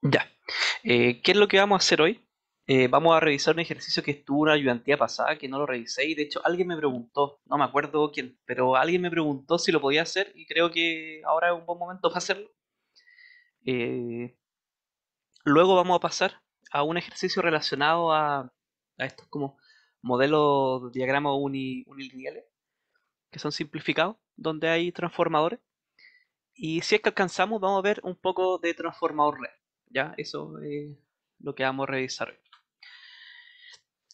Ya. ¿Qué es lo que vamos a hacer hoy? Vamos a revisar un ejercicio que estuvo una ayudantía pasada, que no lo revisé, y de hecho alguien me preguntó, no me acuerdo quién, pero alguien me preguntó si lo podía hacer y creo que ahora es un buen momento para hacerlo. Eh, Luego vamos a pasar a un ejercicio relacionado a estos como modelos de diagramas unilineales, que son simplificados, donde hay transformadores. Y si es que alcanzamos, vamos a ver un poco de transformador real. ¿Ya? Eso es lo que vamos a revisar hoy.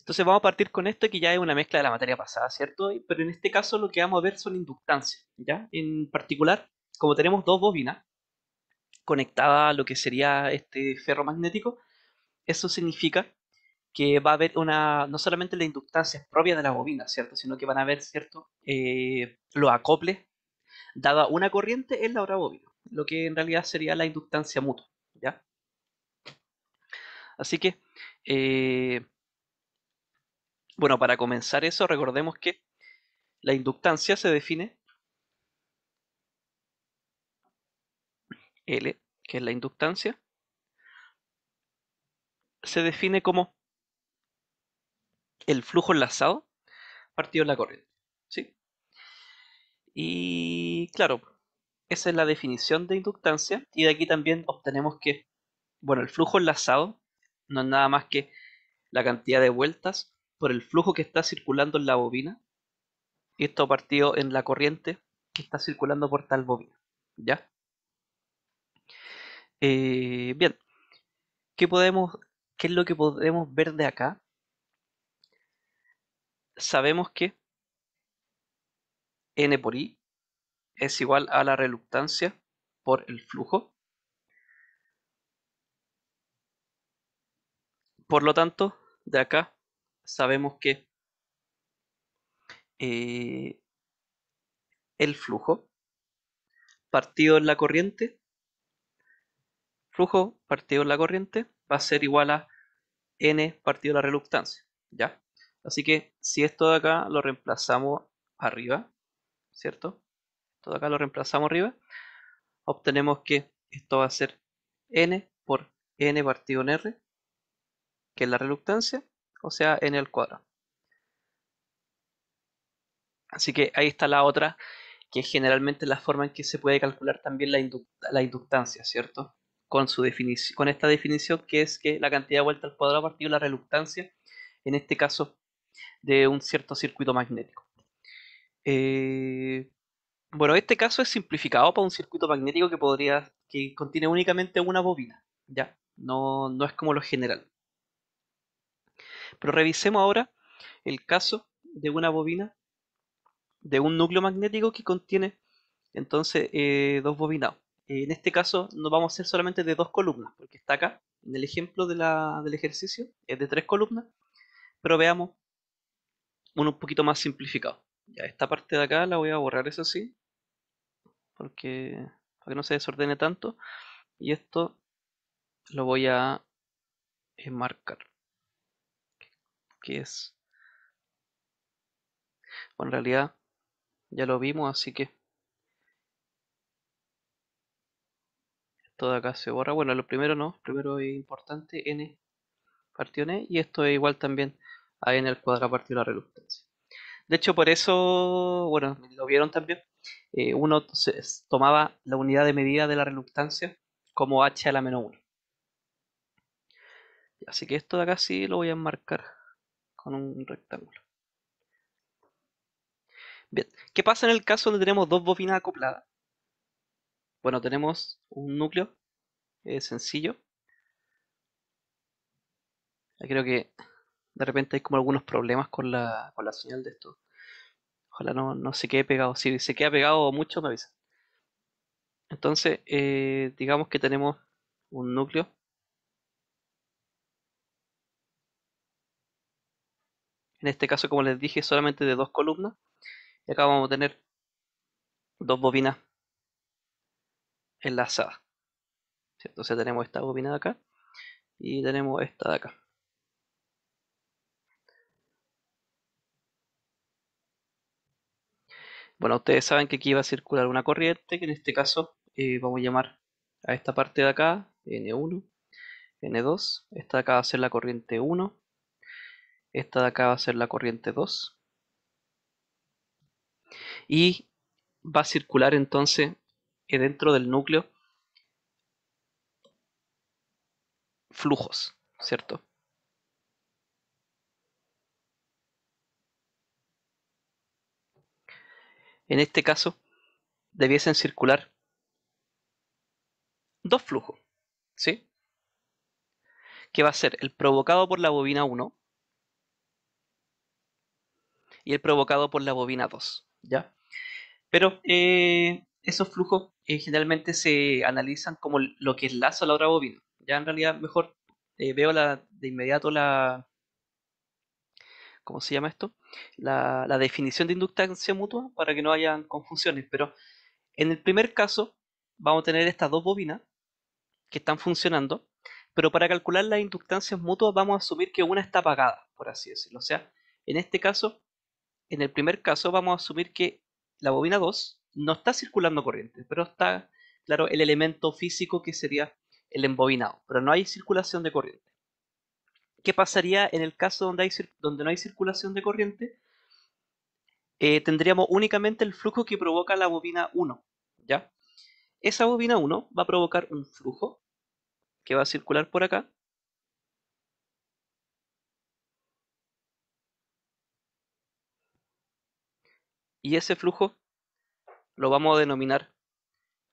Entonces vamos a partir con esto que ya es una mezcla de la materia pasada, ¿cierto? Pero en este caso lo que vamos a ver son inductancias, ¿ya? En particular, como tenemos dos bobinas conectadas a lo que sería este ferromagnético, eso significa que va a haber no solamente las inductancias propias de la bobina, ¿cierto? Sino que van a haber, ¿cierto? Los acoples dada una corriente en la otra bobina, lo que en realidad sería la inductancia mutua, ¿ya? Así que, eh, bueno, para comenzar eso, recordemos que la inductancia se define L, que es la inductancia, se define como el flujo enlazado partido en la corriente, ¿sí? Y claro, esa es la definición de inductancia y de aquí también obtenemos que, bueno, el flujo enlazado no es nada más que la cantidad de vueltas por el flujo que está circulando en la bobina y esto partido en la corriente que está circulando por tal bobina, ¿ya? Bien, ¿qué podemos, qué es lo que podemos ver de acá? Sabemos que N por I es igual a la reluctancia por el flujo. Por lo tanto, de acá sabemos que eh, el flujo partido en la corriente, flujo partido en la corriente va a ser igual a N partido la reluctancia, ¿ya? Así que si esto de acá lo reemplazamos arriba, ¿cierto? Esto de acá lo reemplazamos arriba, obtenemos que esto va a ser N por N partido en R, que es la reluctancia, o sea, N al cuadrado. Así que ahí está la otra, que es generalmente la forma en que se puede calcular también la inductancia, ¿cierto? Con su definición, con esta definición que es que la cantidad de vueltas al cuadrado partido la reluctancia, en este caso, de un cierto circuito magnético. Eh, bueno, este caso es simplificado para un circuito magnético que contiene únicamente una bobina, ¿ya? No es como lo general. Pero revisemos ahora el caso de una bobina de un núcleo magnético que contiene entonces dos bobinados. En este caso nos vamos a hacer solamente de dos columnas, porque está acá, en el ejemplo del ejercicio, es de tres columnas, pero veamos uno un poquito más simplificado. Ya esta parte de acá la voy a borrar, eso sí, porque para que no se desordene tanto, y esto lo voy a marcar, que es, bueno, en realidad ya lo vimos, así que esto de acá se borra. Bueno, lo primero no, primero es importante, n partido n, y esto es igual también a n al cuadrado partido la reluctancia. De hecho, por eso, bueno, lo vieron también, uno tomaba la unidad de medida de la reluctancia como h a la menos 1. Así que esto de acá sí lo voy a enmarcar con un rectángulo. Bien, ¿qué pasa en el caso donde tenemos dos bobinas acopladas? Bueno, tenemos un núcleo sencillo. Creo que de repente hay como algunos problemas con la señal de esto. Ojalá no se quede pegado. Si se queda pegado mucho, me avisa. Entonces, digamos que tenemos un núcleo. En este caso, como les dije, solamente de dos columnas. Y acá vamos a tener dos bobinas enlazadas, ¿cierto? Entonces tenemos esta bobina de acá y tenemos esta de acá. Bueno, ustedes saben que aquí va a circular una corriente, que en este caso vamos a llamar a esta parte de acá N1 N2, esta de acá va a ser la corriente 1, esta de acá va a ser la corriente 2 y va a circular entonces dentro del núcleo flujos, ¿cierto? En este caso debiesen circular dos flujos, ¿sí? Que va a ser el provocado por la bobina 1 y el provocado por la bobina 2, ¿ya? Pero esos flujos generalmente se analizan como lo que enlaza a la otra bobina. Ya en realidad mejor veo de inmediato ¿cómo se llama esto? La definición de inductancia mutua para que no hayan confusiones. Pero en el primer caso vamos a tener estas dos bobinas que están funcionando, pero para calcular las inductancias mutuas vamos a asumir que una está apagada, por así decirlo. O sea, en este caso, en el primer caso vamos a asumir que la bobina 2 no está circulando corriente, pero está, claro, el elemento físico que sería el embobinado, pero no hay circulación de corriente. ¿Qué pasaría en el caso donde no hay circulación de corriente? Tendríamos únicamente el flujo que provoca la bobina 1, ¿ya? Esa bobina 1 va a provocar un flujo que va a circular por acá y ese flujo lo vamos a denominar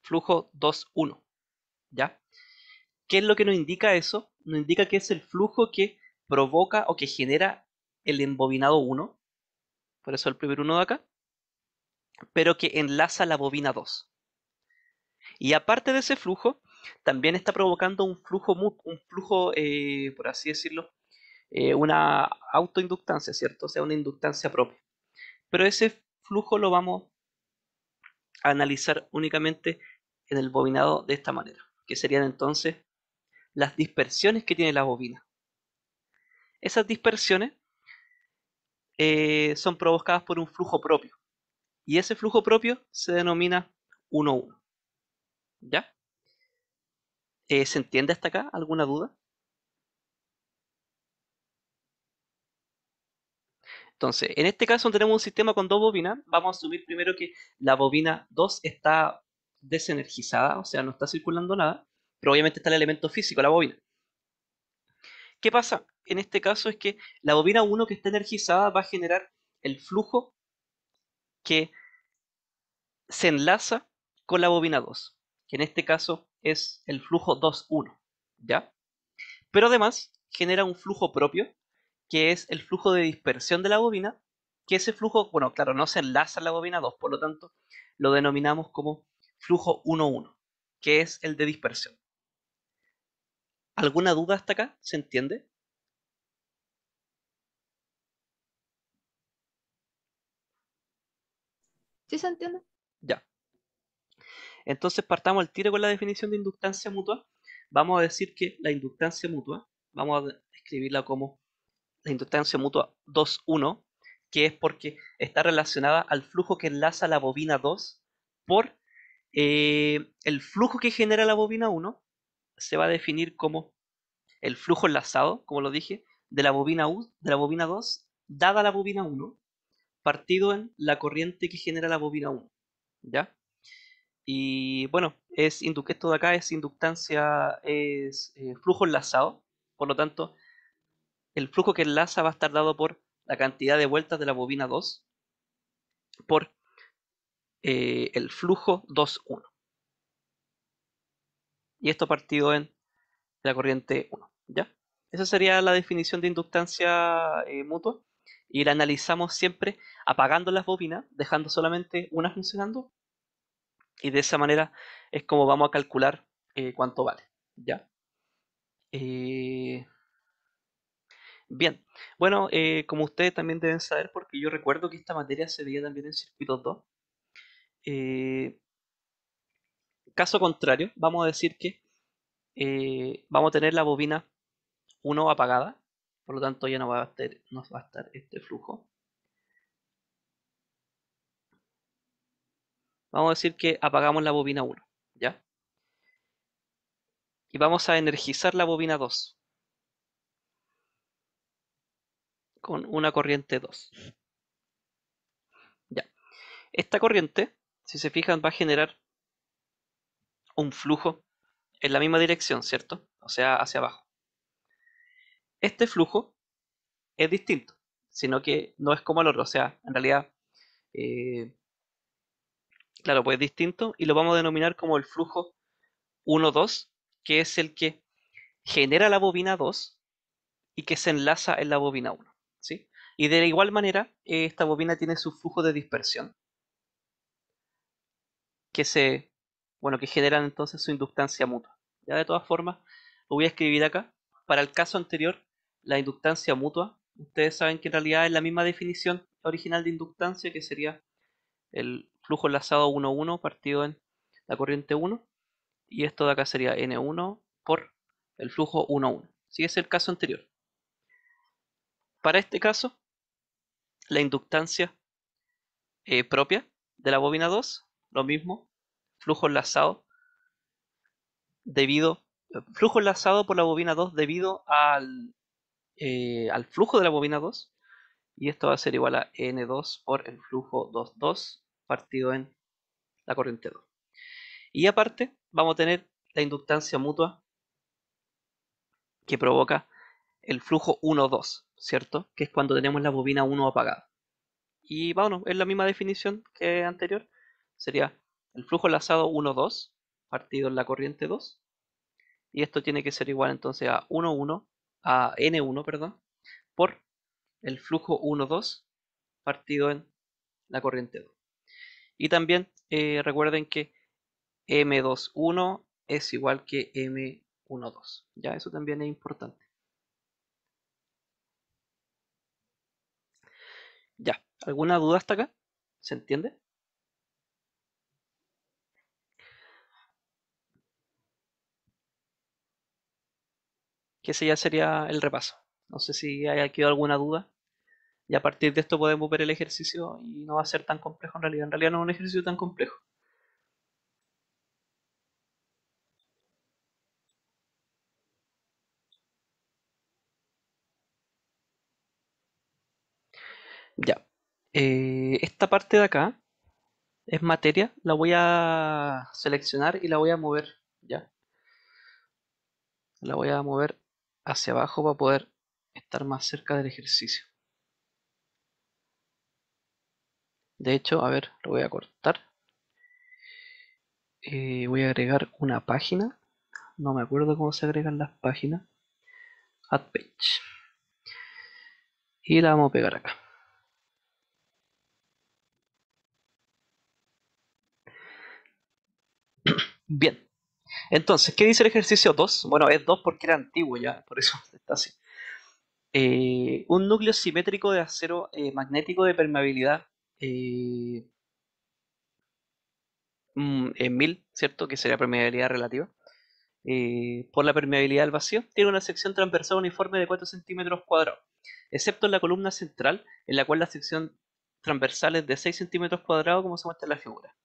flujo 2,1, ¿ya? ¿Qué es lo que nos indica eso? Nos indica que es el flujo que provoca o que genera el embobinado 1, por eso el primer 1 de acá, pero que enlaza la bobina 2. Y aparte de ese flujo, también está provocando un flujo por así decirlo, una autoinductancia, ¿cierto? O sea, una inductancia propia. Pero ese flujo lo vamos a analizar únicamente en el bobinado de esta manera, que serían entonces las dispersiones que tiene la bobina. Esas dispersiones son provocadas por un flujo propio, y ese flujo propio se denomina 1,1. ¿Ya? ¿Se entiende hasta acá? ¿Alguna duda? Entonces, en este caso tenemos un sistema con dos bobinas. Vamos a asumir primero que la bobina 2 está desenergizada, o sea, no está circulando nada, pero obviamente está el elemento físico, la bobina. ¿Qué pasa? En este caso es que la bobina 1 que está energizada va a generar el flujo que se enlaza con la bobina 2, que en este caso es el flujo 2,1, ¿ya? Pero además genera un flujo propio, que es el flujo de dispersión de la bobina, que ese flujo, bueno, claro, no se enlaza a la bobina 2, por lo tanto, lo denominamos como flujo 1,1, que es el de dispersión. ¿Alguna duda hasta acá? ¿Se entiende? ¿Sí se entiende? Ya. Entonces partamos al tiro con la definición de inductancia mutua. Vamos a decir que la inductancia mutua, vamos a escribirla como la inductancia mutua 2,1, que es porque está relacionada al flujo que enlaza la bobina 2 por el flujo que genera la bobina 1, se va a definir como el flujo enlazado, como lo dije, de la bobina 2 dada la bobina 1, partido en la corriente que genera la bobina 1. ¿Ya? Y bueno, esto de acá es inductancia, es flujo enlazado, por lo tanto, el flujo que enlaza va a estar dado por la cantidad de vueltas de la bobina 2 por el flujo 2,1. Y esto partido en la corriente 1. ¿Ya? Esa sería la definición de inductancia mutua. Y la analizamos siempre apagando las bobinas, dejando solamente una funcionando. Y de esa manera es como vamos a calcular cuánto vale. ¿Ya? Eh, Bien, bueno, como ustedes también deben saber, porque yo recuerdo que esta materia se veía también en circuitos 2, eh, caso contrario, vamos a decir que vamos a tener la bobina 1 apagada, por lo tanto ya no va a estar este flujo. Vamos a decir que apagamos la bobina 1, ¿ya? y vamos a energizar la bobina 2 con una corriente 2. Ya. Esta corriente, si se fijan, va a generar un flujo en la misma dirección, ¿cierto? O sea, hacia abajo. Este flujo es distinto, sino que no es como el otro. O sea, en realidad, eh, claro, pues es distinto y lo vamos a denominar como el flujo 1-2, que es el que genera la bobina 2 y que se enlaza en la bobina 1, ¿sí? Y de igual manera, esta bobina tiene su flujo de dispersión, que se, bueno, que generan entonces su inductancia mutua. Ya de todas formas, lo voy a escribir acá. Para el caso anterior, la inductancia mutua, ustedes saben que en realidad es la misma definición original de inductancia, que sería el flujo enlazado 1,1 partido en la corriente 1, y esto de acá sería N1 por el flujo 1,1. Si es el caso anterior. Para este caso, la inductancia propia de la bobina 2, lo mismo, flujo enlazado debido, flujo enlazado por la bobina 2 debido al flujo de la bobina 2, y esto va a ser igual a N2 por el flujo 2,2 partido en la corriente 2. Y aparte, vamos a tener la inductancia mutua que provoca el flujo 1,2, ¿cierto? Que es cuando tenemos la bobina 1 apagada. Y bueno, es la misma definición que anterior. Sería el flujo enlazado 1,2 partido en la corriente 2. Y esto tiene que ser igual entonces a 1,1, a N1, perdón, por el flujo 1,2 partido en la corriente 2. Y también recuerden que M21 es igual que M12. Ya, eso también es importante. Ya, ¿alguna duda hasta acá? ¿Se entiende? Que ese ya sería el repaso. No sé si haya quedado alguna duda. Y a partir de esto podemos ver el ejercicio y no va a ser tan complejo en realidad. En realidad no es un ejercicio tan complejo. Ya. Esta parte de acá es materia. La voy a seleccionar y la voy a mover. Ya. La voy a mover hacia abajo para poder estar más cerca del ejercicio. De hecho, a ver, lo voy a cortar. Voy a agregar una página. No me acuerdo cómo se agregan las páginas. Add page. Y la vamos a pegar acá. Bien. Entonces, ¿qué dice el ejercicio 2? Bueno, es 2 porque era antiguo ya, por eso está así. Un núcleo simétrico de acero magnético de permeabilidad eh, en 1000, ¿cierto? Que sería permeabilidad relativa. Por la permeabilidad del vacío, tiene una sección transversal uniforme de 4 centímetros cuadrados, excepto en la columna central, en la cual la sección transversal es de 6 centímetros cuadrados, como se muestra en la figura.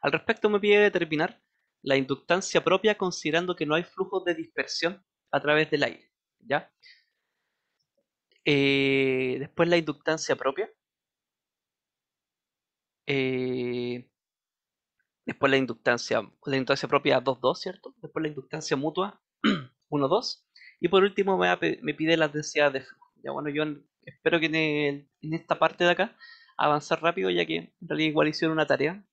Al respecto, me pide determinar la inductancia propia considerando que no hay flujos de dispersión a través del aire. ¿Ya? Después la inductancia propia. eh, Después la inductancia propia 2,2, ¿cierto? Después la inductancia mutua 1,2. Y por último me pide las densidades de flujo. Ya bueno, yo espero que en esta parte de acá avanzar rápido, ya que en realidad igual hicieron una tarea.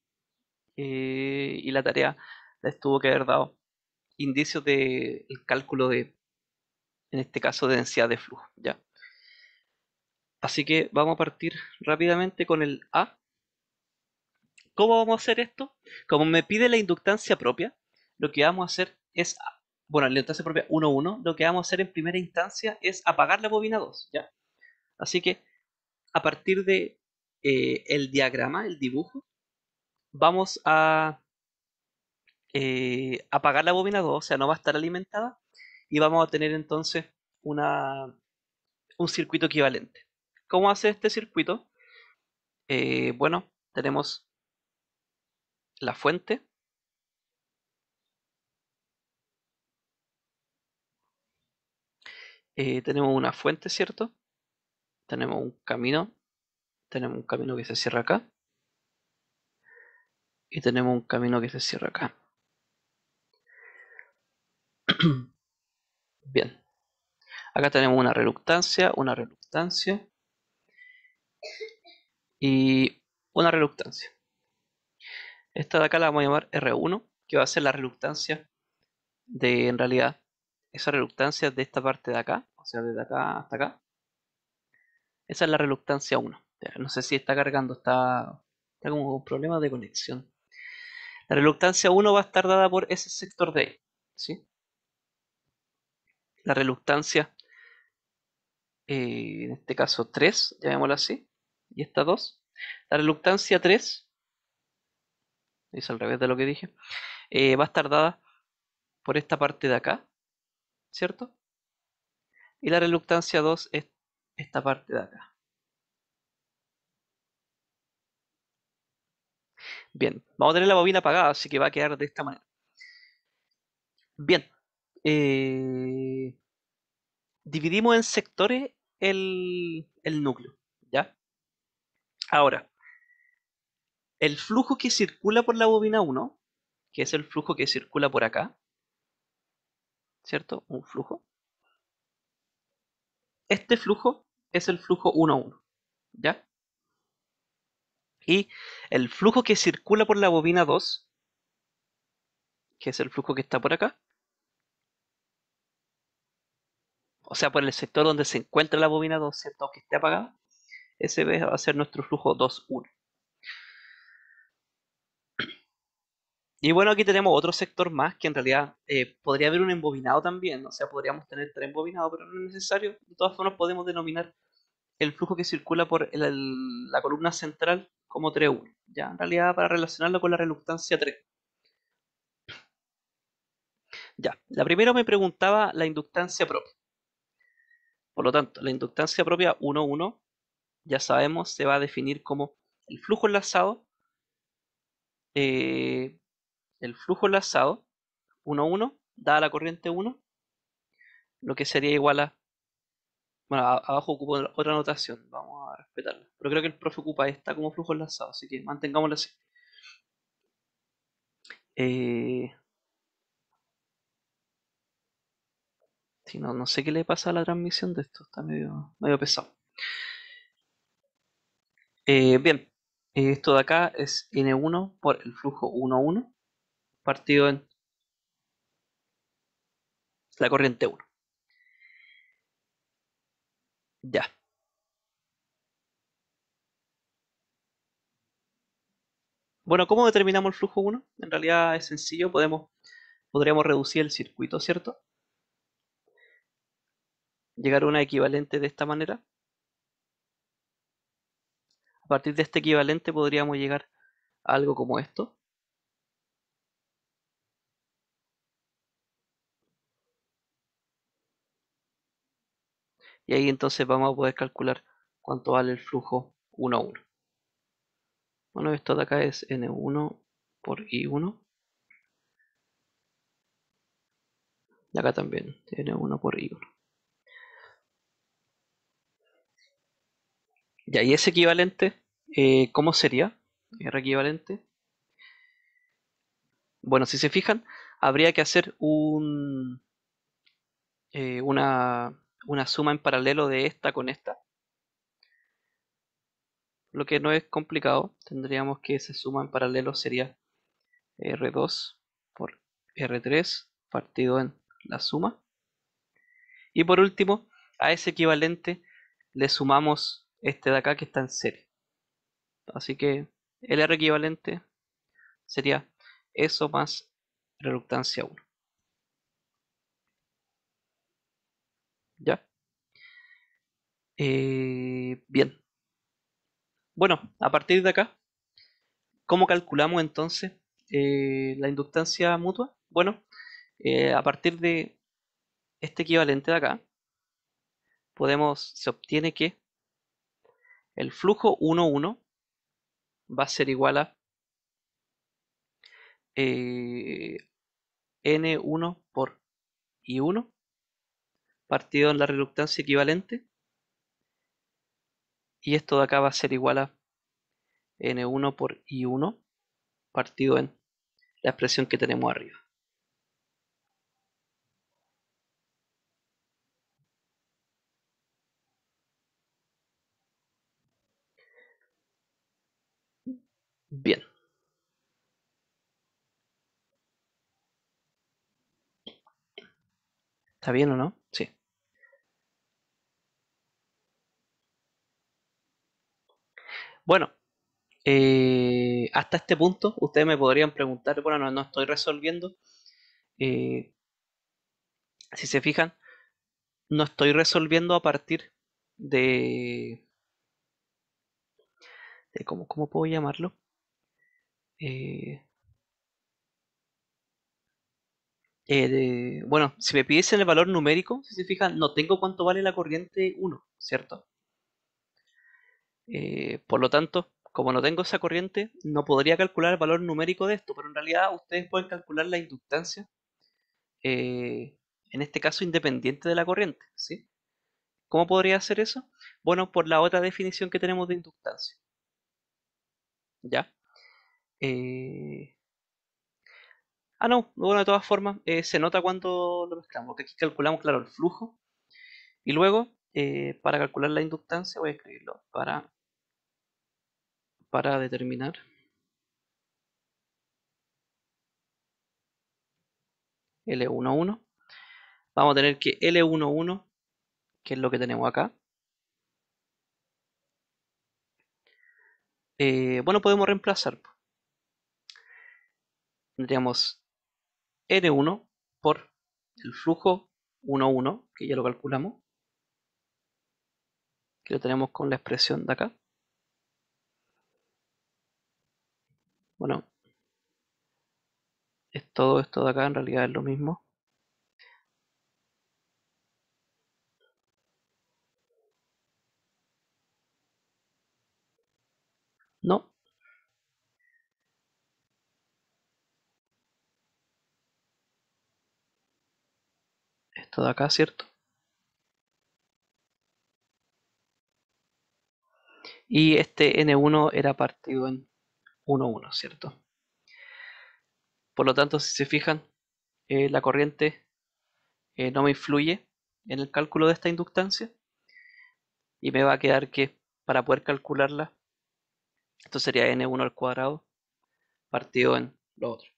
Y la tarea les tuvo que haber dado indicios del cálculo de, en este caso, de densidad de flujo. ¿Ya? Así que vamos a partir rápidamente con el A. ¿Cómo vamos a hacer esto? Como me pide la inductancia propia, lo que vamos a hacer es, bueno, la inductancia propia 1,1, lo que vamos a hacer en primera instancia es apagar la bobina 2, ¿ya? Así que a partir de el diagrama, el dibujo, vamos a apagar la bobina 2, o sea, no va a estar alimentada, y vamos a tener entonces un circuito equivalente. ¿Cómo hace este circuito? Bueno, tenemos la fuente, Tenemos una fuente, ¿cierto? Tenemos un camino que se cierra acá y tenemos un camino que se cierra acá. Bien, acá tenemos una reluctancia y una reluctancia. Esta de acá la vamos a llamar R1, que va a ser la reluctancia de, en realidad, esa reluctancia de esta parte de acá, o sea, desde acá hasta acá. Esa es la reluctancia 1. No sé si está cargando, está como un problema de conexión. La reluctancia 1 va a estar dada por ese sector de ahí, ¿sí? La reluctancia, en este caso 3, llamémosla así, y esta 2. La reluctancia 3, es al revés de lo que dije, va a estar dada por esta parte de acá, ¿cierto? Y la reluctancia 2 es esta parte de acá. Bien, vamos a tener la bobina apagada, así que va a quedar de esta manera. Bien, eh, dividimos en sectores el núcleo, ¿ya? Ahora, el flujo que circula por la bobina 1, que es el flujo que circula por acá, ¿cierto? Un flujo. Este flujo es el flujo 1-1, ¿ya? Y el flujo que circula por la bobina 2, que es el flujo que está por acá, o sea, por el sector donde se encuentra la bobina 2, ¿cierto? Aunque esté apagada, ese va a ser nuestro flujo 2-1. Y bueno, aquí tenemos otro sector más que en realidad podría haber un embobinado también, o sea, podríamos tener tres embobinados, pero no es necesario. De todas formas, podemos denominar el flujo que circula por la columna central como 3-1, ya, en realidad para relacionarlo con la reluctancia 3. Ya, la primera me preguntaba la inductancia propia. Por lo tanto, la inductancia propia 1-1, ya sabemos, se va a definir como el flujo enlazado, eh, el flujo enlazado 1-1, dada la corriente 1, lo que sería igual a, bueno, abajo ocupo otra notación, vamos a respetarla, pero creo que el profe ocupa esta como flujo enlazado, así que mantengámoslo así. Eh, si no, no sé qué le pasa a la transmisión de esto, está medio pesado. Bien, esto de acá es N1 por el flujo 1-1 partido en la corriente 1. Ya. Bueno, ¿cómo determinamos el flujo 1? En realidad es sencillo, podríamos reducir el circuito, ¿cierto? Llegar a una equivalente de esta manera. A partir de este equivalente podríamos llegar a algo como esto. Y ahí entonces vamos a poder calcular cuánto vale el flujo 1-1. Bueno, esto de acá es N1 por I1. Y acá también, N1 por I1. Ya, y ese equivalente, ¿cómo sería? R equivalente. Bueno, si se fijan, habría que hacer una suma en paralelo de esta con esta. Lo que no es complicado, tendríamos que esa suma en paralelo sería R2 por R3 partido en la suma. Y por último, a ese equivalente le sumamos este de acá que está en serie. Así que el R equivalente sería eso más reluctancia 1. ¿Ya? Bien. Bueno, a partir de acá, ¿cómo calculamos entonces la inductancia mutua? Bueno, a partir de este equivalente de acá, se obtiene que el flujo 1-1 va a ser igual a N1 por I1 partido en la reluctancia equivalente. Y esto de acá va a ser igual a N1 por I1 partido en la expresión que tenemos arriba. Bien, ¿está bien o no? Sí. Bueno, hasta este punto ustedes me podrían preguntar, bueno, no estoy resolviendo. eh, si se fijan, no estoy resolviendo a partir de, ¿cómo puedo llamarlo? Eh, bueno, si me pidiesen el valor numérico, si se fijan, no tengo cuánto vale la corriente 1, ¿cierto? Por lo tanto, como no tengo esa corriente, no podría calcular el valor numérico de esto, pero en realidad ustedes pueden calcular la inductancia, eh, en este caso independiente de la corriente, ¿sí? ¿Cómo podría hacer eso? Bueno, por la otra definición que tenemos de inductancia, ¿ya? Eh, no, bueno, de todas formas, se nota cuando lo mezclamos, porque aquí calculamos, claro, el flujo, y luego, para calcular la inductancia, voy a escribirlo, para determinar L11, vamos a tener que L11, que es lo que tenemos acá, bueno, podemos reemplazar. Tendríamos N1 por el flujo 1,1, que ya lo calculamos, que lo tenemos con la expresión de acá. Bueno, es todo esto de acá, en realidad es lo mismo. No, esto de acá, ¿cierto? Y este N1 era partido en 1,1, ¿cierto? Por lo tanto, si se fijan, la corriente no me influye en el cálculo de esta inductancia y me va a quedar que para poder calcularla, esto sería N1 al cuadrado partido en lo otro,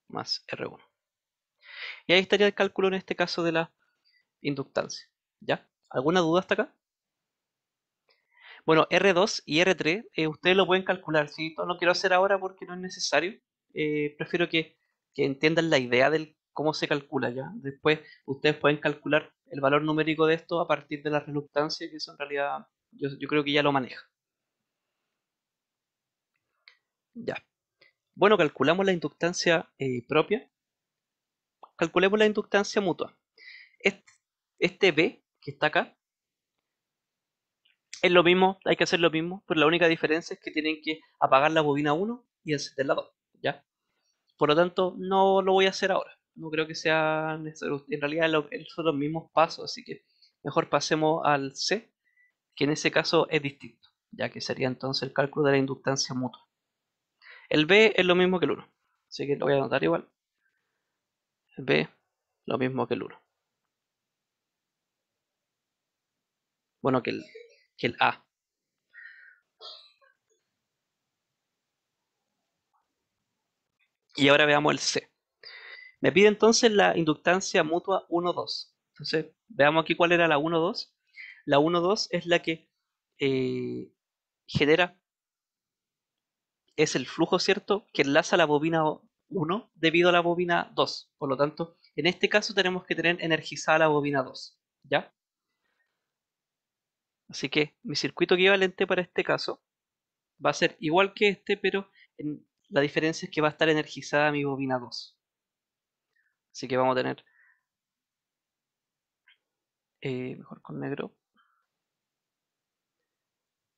más R1. Y ahí estaría el cálculo en este caso de la inductancia. ¿Ya? ¿Alguna duda hasta acá? Bueno, R2 y R3, ustedes lo pueden calcular, ¿sí? No lo quiero hacer ahora porque no es necesario. Prefiero que entiendan la idea de cómo se calcula, ¿ya? Después ustedes pueden calcular el valor numérico de esto a partir de la reluctancia, que eso en realidad yo creo que ya lo maneja. Ya. Bueno, calculamos la inductancia propia. Calculemos la inductancia mutua. Este, este B que está acá es lo mismo, hay que hacer lo mismo, pero la única diferencia es que tienen que apagar la bobina 1 y encender la 2, ¿ya? Por lo tanto, no lo voy a hacer ahora. No creo que sea necesario. En realidad son los mismos pasos, así que mejor pasemos al C, que en ese caso es distinto, ya que sería entonces el cálculo de la inductancia mutua. El B es lo mismo que el 1, así que lo voy a anotar igual. El B, lo mismo que el 1. Bueno, que el A. Y ahora veamos el C. Me pide entonces la inductancia mutua 1,2. Entonces, veamos aquí cuál era la 1,2. La 1,2 es la que eh, genera, es el flujo, ¿cierto?, que enlaza la bobina 1 debido a la bobina 2. Por lo tanto, en este caso tenemos que tener energizada la bobina 2. ¿Ya? Así que mi circuito equivalente para este caso va a ser igual que este, pero la diferencia es que va a estar energizada mi bobina 2. Así que vamos a tener, mejor con negro,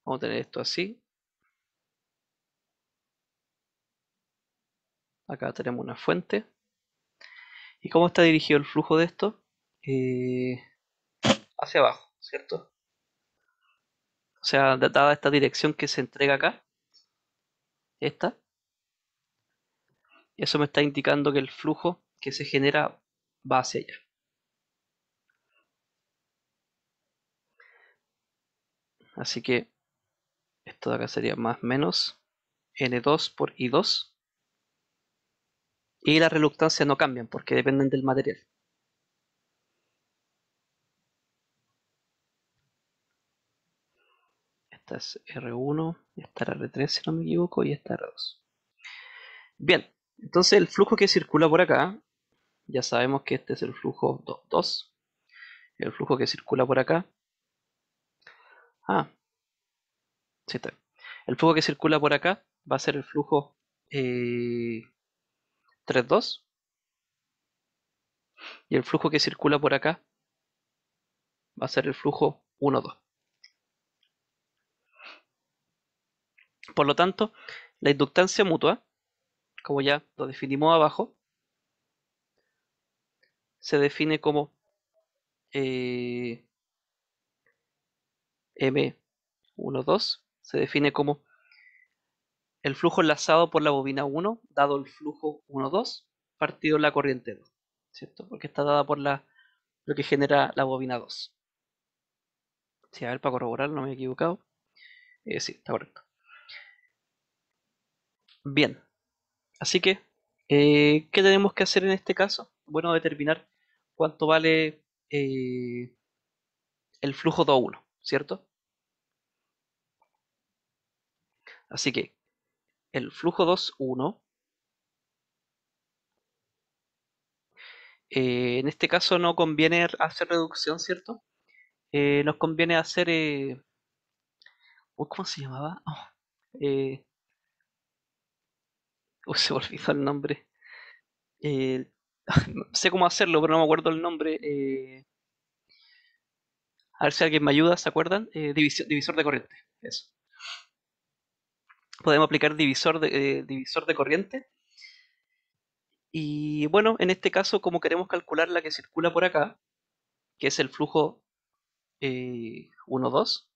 vamos a tener esto así. Acá tenemos una fuente. ¿Y cómo está dirigido el flujo de esto? Eh, Hacia abajo, ¿cierto? O sea, dada esta dirección que se entrega acá, esta, eso me está indicando que el flujo que se genera va hacia allá. Así que esto de acá sería más menos N2 por I2. Y las reluctancias no cambian porque dependen del material. Esta es R1, esta es R3 si no me equivoco, y esta R2. Bien, entonces el flujo que circula por acá, ya sabemos que este es el flujo 2. El flujo que circula por acá. Ah, sí está. El flujo que circula por acá va a ser el flujo 3,2. Y el flujo que circula por acá va a ser el flujo 1,2. Por lo tanto, la inductancia mutua, como ya lo definimos abajo, se define como eh, M12, se define como el flujo enlazado por la bobina 1, dado el flujo 1,2, partido la corriente 2, ¿cierto? Porque está dada por lo que genera la bobina 2. Sí, a ver, para corroborar, no me he equivocado. Sí, está correcto. Bien, así que, ¿qué tenemos que hacer en este caso? Bueno, determinar cuánto vale el flujo 2,1, ¿cierto? Así que el flujo 2,1, en este caso no conviene hacer reducción, ¿cierto? Nos conviene hacer, ¿cómo se llamaba? Eh, se me olvidó el nombre. Eh, no sé cómo hacerlo, pero no me acuerdo el nombre. A ver si alguien me ayuda, ¿se acuerdan? Divisor de corriente. Eso. Podemos aplicar divisor de corriente. Y bueno, en este caso, como queremos calcular la que circula por acá, que es el flujo 1,2,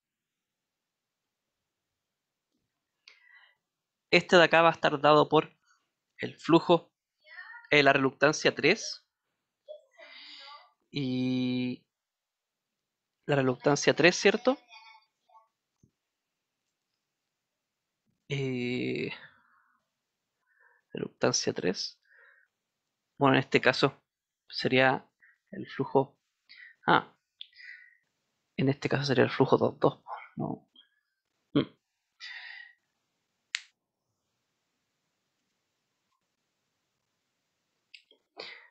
este de acá va a estar dado por el flujo, la reluctancia 3 y la reluctancia 3, ¿cierto? Eh, Reluctancia 3. Bueno, en este caso sería el flujo. Ah, en este caso sería el flujo 2,2. No. Mm.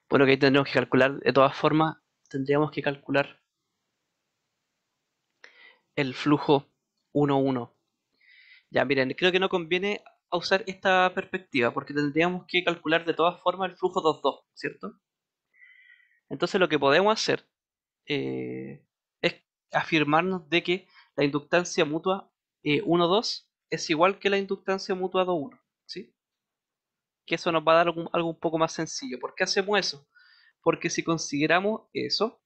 Bueno, que ahí tendríamos que calcular, de todas formas, tendríamos que calcular el flujo 1,1. Ya, miren, creo que no conviene usar esta perspectiva porque tendríamos que calcular de todas formas el flujo 2,2, ¿cierto? Entonces lo que podemos hacer es afirmarnos de que la inductancia mutua 1,2 es igual que la inductancia mutua 2,1, ¿sí? Que eso nos va a dar algo un poco más sencillo. ¿Por qué hacemos eso? Porque si consideramos eso,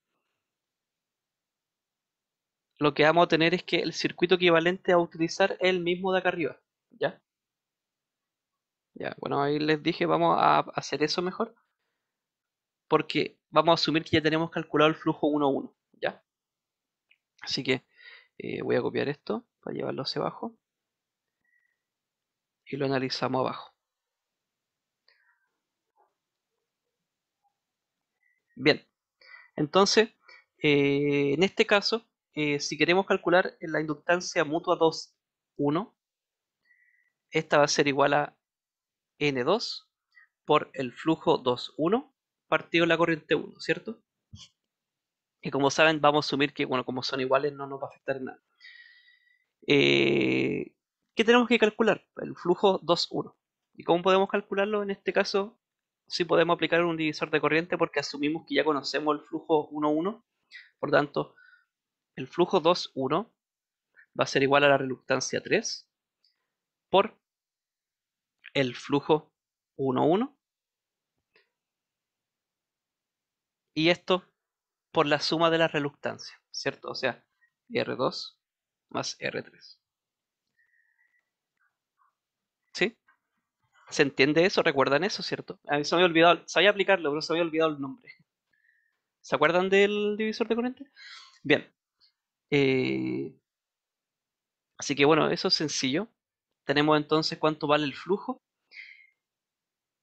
lo que vamos a tener es que el circuito equivalente a utilizar es el mismo de acá arriba, ¿ya? Ya, bueno, ahí les dije, vamos a hacer eso mejor, porque vamos a asumir que ya tenemos calculado el flujo 1,1, ¿ya? Así que voy a copiar esto para llevarlo hacia abajo y lo analizamos abajo. Bien, entonces, en este caso, si queremos calcular la inductancia mutua 2,1, esta va a ser igual a N2 por el flujo 2,1 partido la corriente 1, ¿cierto? Y como saben, vamos a asumir que, bueno, como son iguales, no nos va a afectar en nada. ¿Qué tenemos que calcular? El flujo 2,1. ¿Y cómo podemos calcularlo? En este caso, sí podemos aplicar un divisor de corriente porque asumimos que ya conocemos el flujo 1,1. Por tanto, el flujo 2,1 va a ser igual a la reluctancia 3 por el flujo 1,1 Y esto por la suma de la reluctancia, ¿cierto? O sea, R2 más R3. ¿Sí? ¿Se entiende eso? ¿Recuerdan eso, cierto? A mí se me había olvidado, sabía aplicarlo, pero se me había olvidado el nombre. ¿Se acuerdan del divisor de corriente? Bien. eh, Así que bueno, eso es sencillo. Tenemos entonces cuánto vale el flujo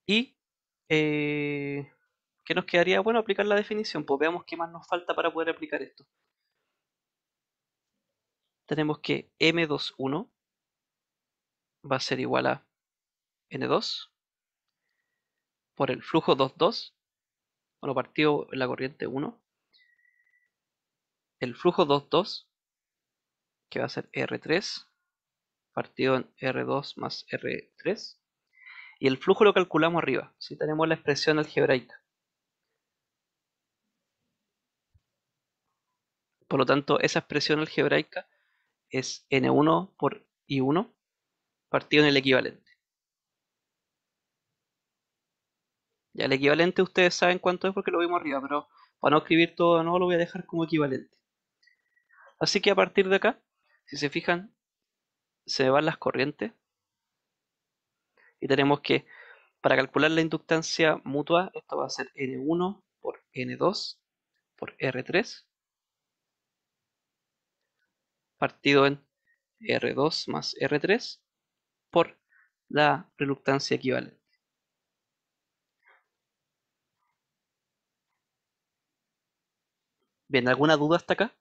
y ¿qué nos quedaría? Bueno, aplicar la definición. Pues veamos qué más nos falta para poder aplicar esto. Tenemos que M21 va a ser igual a N2 por el flujo 22, bueno, partido en la corriente 1, el flujo 22, que va a ser R3, partido en R2 más R3, y el flujo lo calculamos arriba, si tenemos la expresión algebraica. Por lo tanto, esa expresión algebraica es N1 por I1 partido en el equivalente. Ya el equivalente ustedes saben cuánto es porque lo vimos arriba, pero para no escribir todo de nuevo lo voy a dejar como equivalente. Así que a partir de acá, si se fijan, se van las corrientes y tenemos que, para calcular la inductancia mutua, esto va a ser N1 por N2 por R3 partido en R2 más R3 por la reluctancia equivalente. Bien, ¿alguna duda hasta acá?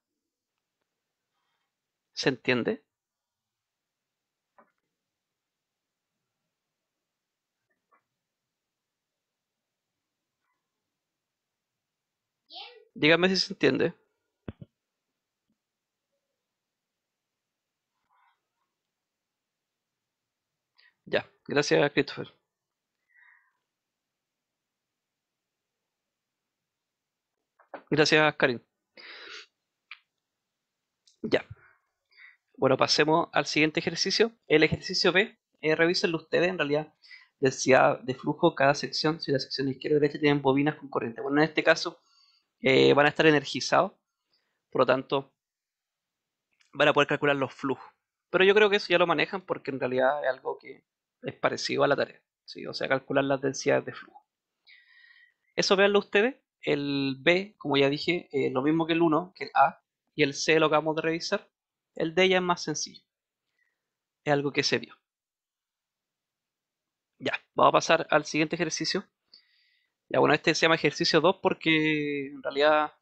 ¿Se entiende? Dígame si se entiende. Ya, gracias Christopher. Gracias Karin. Ya, bueno, pasemos al siguiente ejercicio. El ejercicio B, revísenlo ustedes, en realidad, densidad de flujo cada sección. Si la sección izquierda y derecha tienen bobinas con corriente. Bueno, en este caso van a estar energizados, por lo tanto, van a poder calcular los flujos. Pero yo creo que eso ya lo manejan porque en realidad es algo que es parecido a la tarea. ¿Sí? O sea, calcular las densidades de flujo. Eso véanlo ustedes. El B, como ya dije, lo mismo que el 1, que el A, y el C lo acabamos de revisar. El D ya es más sencillo. Es algo que se vio. Ya, vamos a pasar al siguiente ejercicio. Ya, bueno, este se llama ejercicio 2 porque en realidad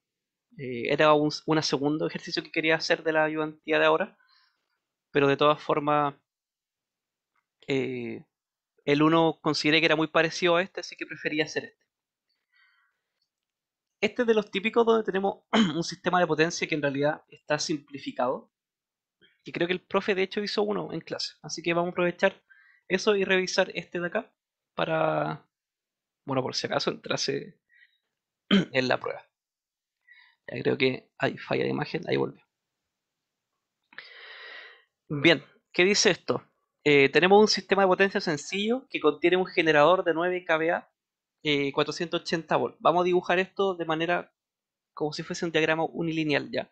era un segundo ejercicio que quería hacer de la ayudantía de ahora, pero de todas formas eh, el uno consideré que era muy parecido a este, así que prefería hacer este. Este es de los típicos donde tenemos un sistema de potencia que en realidad está simplificado, y creo que el profe de hecho hizo uno en clase, así que vamos a aprovechar eso y revisar este de acá para, bueno, por si acaso entrase en la prueba. Ya creo que hay falla de imagen, ahí volvió. Bien, ¿qué dice esto? Tenemos un sistema de potencia sencillo que contiene un generador de 9 kVA, 480 volts. Vamos a dibujar esto de manera como si fuese un diagrama unilineal ya.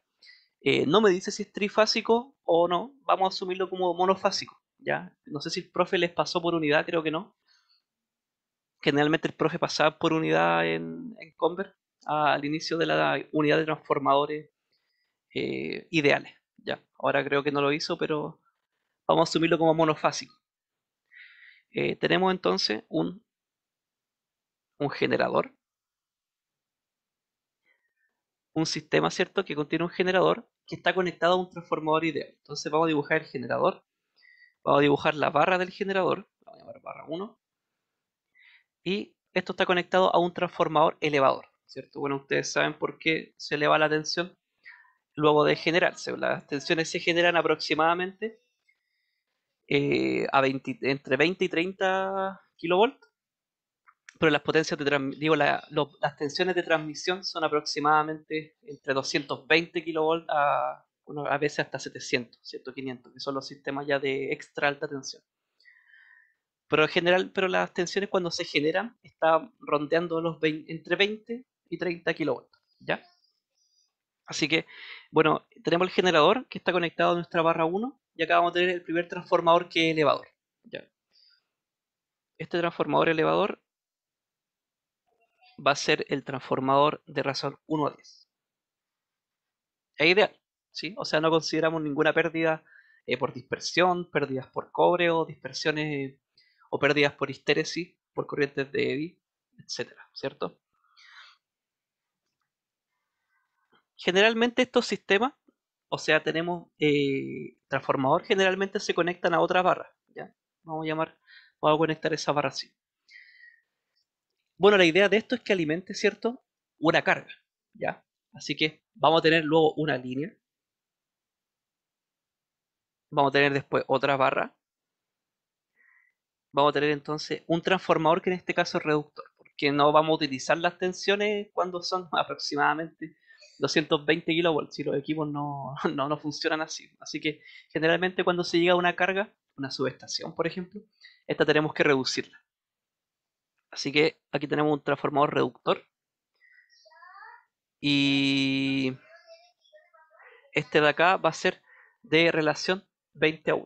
No me dice si es trifásico o no, vamos a asumirlo como monofásico, ya. No sé si el profe les pasó por unidad, creo que no. Generalmente el profe pasaba por unidad en Convert al inicio de la unidad de transformadores ideales, ya. Ahora creo que no lo hizo, pero vamos a asumirlo como monofásico. Tenemos entonces un generador, un sistema, ¿cierto? Que contiene un generador que está conectado a un transformador ideal. Entonces vamos a dibujar el generador, vamos a dibujar la barra del generador, vamos a llamar barra 1, y esto está conectado a un transformador elevador, ¿cierto? Bueno, ustedes saben por qué se eleva la tensión luego de generarse. Las tensiones se generan aproximadamente entre 20 y 30 kilovolts, pero las potencias de digo, las tensiones de transmisión son aproximadamente entre 220 kilovolts a, bueno, a veces hasta 700, 500, que son los sistemas ya de extra alta tensión. Pero en general, pero las tensiones cuando se generan están rondeando entre 20 y 30 kilovolts. ¿ya? Así que, bueno, tenemos el generador que está conectado a nuestra barra 1 y acá vamos a tener el primer transformador que es elevador, ¿ya? Este transformador elevador va a ser el transformador de razón 1 a 10. Es ideal, ¿sí? O sea, no consideramos ninguna pérdida por dispersión, pérdidas por cobre o dispersiones o pérdidas por histéresis, por corrientes de Eddy, etcétera, ¿cierto? Generalmente estos sistemas, o sea, tenemos transformador, generalmente se conectan a otras barras, ¿ya? Vamos a conectar esa barra así. Bueno, la idea de esto es que alimente, ¿cierto? Una carga, ¿ya? Así que vamos a tener luego una línea, vamos a tener después otra barra, vamos a tener entonces un transformador que en este caso es reductor, porque no vamos a utilizar las tensiones cuando son aproximadamente 220 kilovolts, si los equipos no funcionan así. Así que generalmente cuando se llega a una carga, una subestación por ejemplo, esta tenemos que reducirla. Así que aquí tenemos un transformador reductor y este de acá va a ser de relación 20 a 1.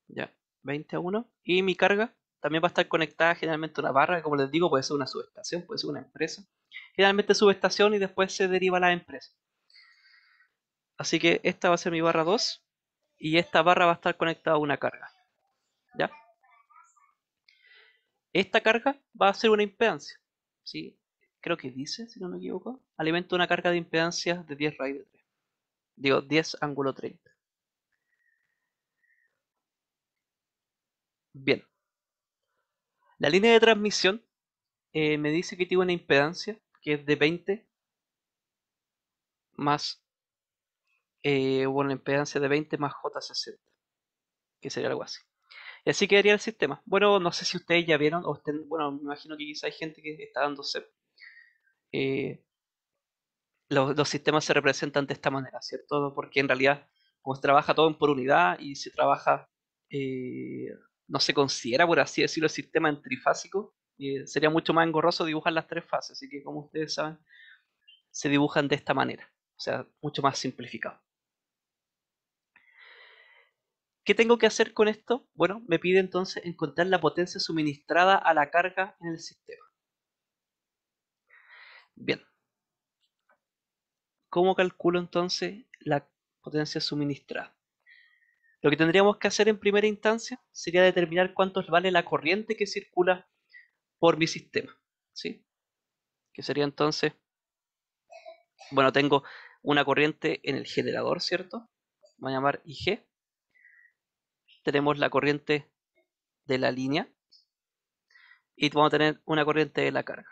Ya, 20 a 1. Y mi carga también va a estar conectada generalmente a una barra, que como les digo, puede ser una subestación, puede ser una empresa. Generalmente subestación y después se deriva a la empresa. Así que esta va a ser mi barra 2 y esta barra va a estar conectada a una carga. ¿Ya? Esta carga va a ser una impedancia. ¿Sí? Creo que dice, si no me equivoco, alimenta una carga de impedancia de 10 raíz de 3. Digo, 10 ángulo 30. Bien. La línea de transmisión me dice que tiene una impedancia que es de 20 más una impedancia de 20 más J60, que sería algo así. Y así quedaría el sistema. Bueno, no sé si ustedes ya vieron, bueno, me imagino que quizá hay gente que está dándose. eh, los sistemas se representan de esta manera, ¿cierto? Porque en realidad, como se trabaja todo en por unidad y se trabaja, eh, no se considera, por así decirlo, el sistema en trifásico, sería mucho más engorroso dibujar las tres fases. Así que, como ustedes saben, se dibujan de esta manera, o sea, mucho más simplificado. ¿Qué tengo que hacer con esto? Bueno, me pide entonces encontrar la potencia suministrada a la carga en el sistema. Bien, ¿cómo calculo entonces la potencia suministrada? Lo que tendríamos que hacer en primera instancia sería determinar cuánto vale la corriente que circula por mi sistema, ¿sí? Que sería entonces, bueno, tengo una corriente en el generador, ¿cierto? Voy a llamar IG. Tenemos la corriente de la línea y vamos a tener una corriente de la carga.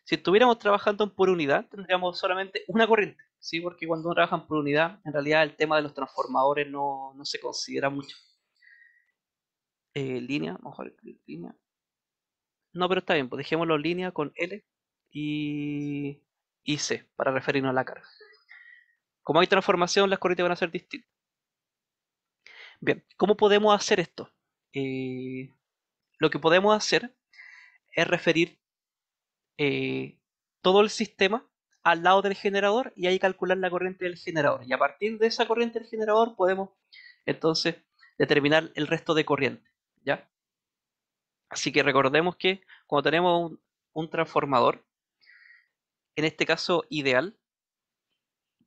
Si estuviéramos trabajando por unidad, tendríamos solamente una corriente, ¿sí? Porque cuando uno trabaja por unidad, en realidad el tema de los transformadores no se considera mucho. Línea, vamos a ver, línea. No, pero está bien, pues dejémoslo línea con L y, y C para referirnos a la carga. Como hay transformación, las corrientes van a ser distintas. Bien, ¿cómo podemos hacer esto? Eh, lo que podemos hacer es referir eh, todo el sistema al lado del generador y ahí calcular la corriente del generador. Y a partir de esa corriente del generador podemos entonces determinar el resto de corriente. ¿Ya? Así que recordemos que cuando tenemos un transformador, en este caso ideal,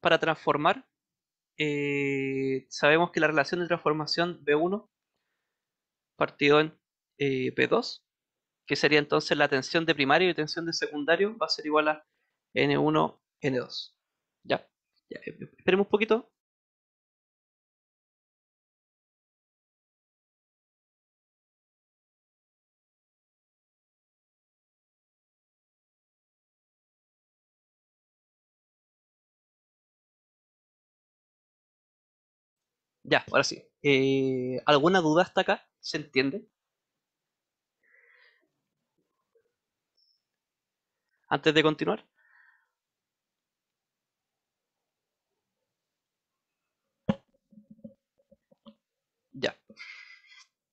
para transformar, sabemos que la relación de transformación B1 partido en P2, que sería entonces la tensión de primario y tensión de secundario, va a ser igual a N1, N2. Ya, ya, esperemos un poquito. Ya, ahora sí. ¿Alguna duda hasta acá? ¿Se entiende? Antes de continuar. Ya.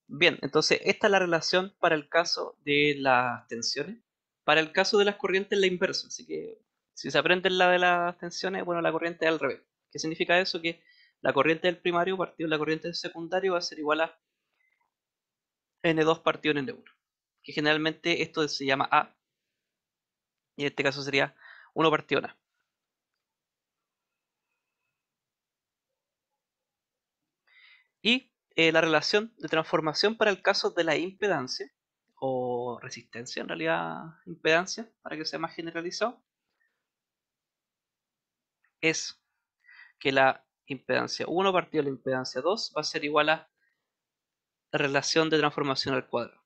Bien, entonces esta es la relación para el caso de las tensiones. Para el caso de las corrientes, la inversa. Así que Si se aprende la de las tensiones, bueno, la corriente es al revés. ¿Qué significa eso? Que la corriente del primario partido la corriente del secundario va a ser igual a N2 partido en N1. Que generalmente esto se llama A, y en este caso sería 1 partido en A. Y la relación de transformación para el caso de la impedancia, o resistencia en realidad, impedancia, para que sea más generalizado, es que la impedancia 1 partido la impedancia 2 va a ser igual a la relación de transformación al cuadrado.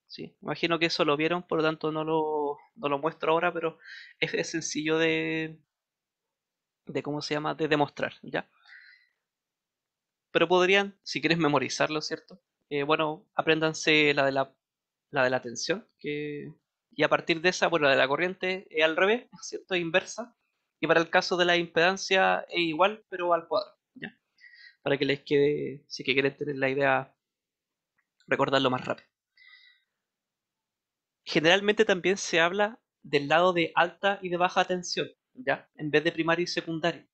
¿Sí? Imagino que eso lo vieron, por lo tanto no lo muestro ahora, pero es sencillo de ¿cómo se llama? De demostrar, ¿ya? Pero podrían, si quieres memorizarlo, ¿cierto? Bueno, apréndanse la de la tensión, y a partir de esa, bueno, la de la corriente es al revés, ¿cierto? Es inversa. Y para el caso de la impedancia es igual, pero al cuadrado, ¿ya? Para que les quede, si que quieren tener la idea, recordarlo más rápido. Generalmente también se habla del lado de alta y de baja tensión, ¿ya? En vez de primario y secundario.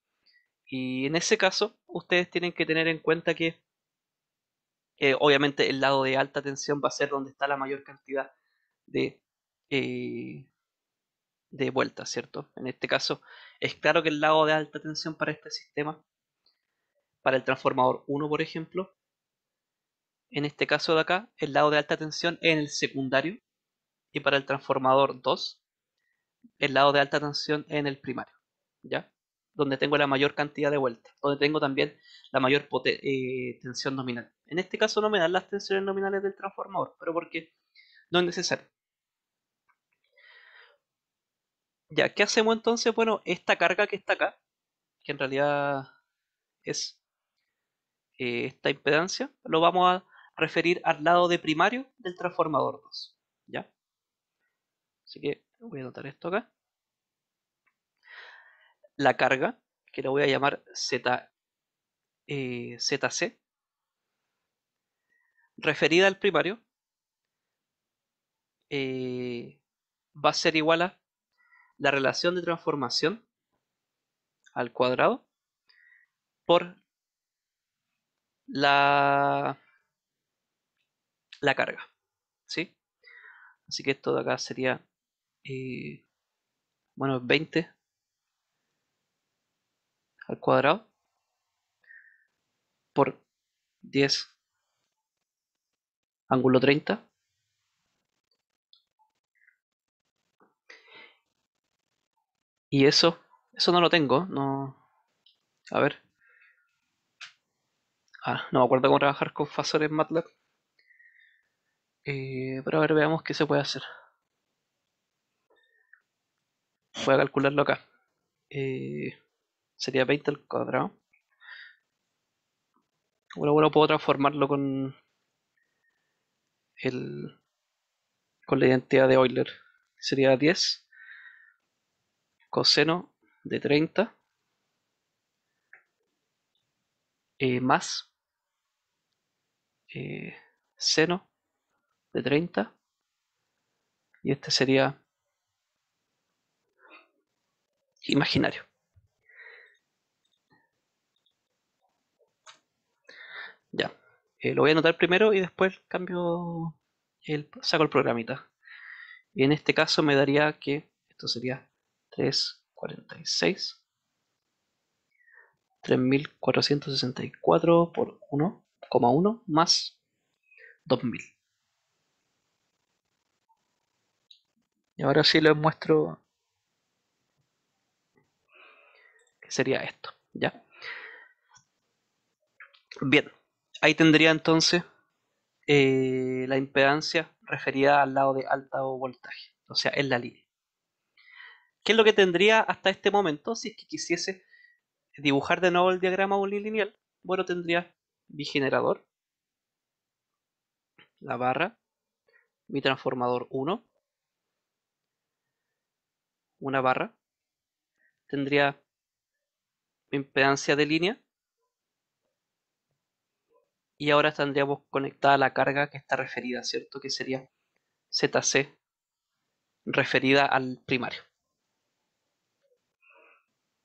Y en ese caso, ustedes tienen que tener en cuenta que obviamente el lado de alta tensión va a ser donde está la mayor cantidad de, eh, de vueltas, ¿cierto? En este caso, es claro que el lado de alta tensión para este sistema, para el transformador 1, por ejemplo, en este caso de acá, el lado de alta tensión en el secundario, y para el transformador 2, el lado de alta tensión en el primario, ¿ya? Donde tengo la mayor cantidad de vueltas, donde tengo también la mayor tensión nominal. En este caso no me dan las tensiones nominales del transformador, pero porque no es necesario. Ya, ¿qué hacemos entonces? Bueno, esta carga que está acá, que en realidad es esta impedancia, lo vamos a referir al lado de primario del transformador 2, ¿ya? Así que voy a anotar esto acá. La carga, que la voy a llamar ZC, referida al primario, va a ser igual a la relación de transformación al cuadrado por la, la carga, ¿sí? Así que esto de acá sería, eh, bueno, 20 al cuadrado por 10 ángulo 30. Y eso no lo tengo, no. A ver, no me acuerdo cómo trabajar con fasores en MATLAB. Pero a ver, veamos qué se puede hacer. Voy a calcularlo acá. Eh, Sería 20 al cuadrado. Bueno, puedo transformarlo el, con la identidad de Euler. Sería 10 coseno de 30 más eh, seno de 30. Y este sería imaginario. Ya. Lo voy a anotar primero y después saco el programita. Y en este caso me daría que esto sería 346, 3464 por 1,1 más 2000. Y ahora sí les muestro que sería esto, ¿ya? Bien, ahí tendría entonces la impedancia referida al lado de alta o voltaje, o sea, en la línea. ¿Qué es lo que tendría hasta este momento si es que quisiese dibujar de nuevo el diagrama unilineal? Bueno, tendría mi generador, la barra, mi transformador 1, una barra, tendría mi impedancia de línea y ahora tendríamos conectada la carga que está referida, ¿cierto? Que sería ZC referida al primario.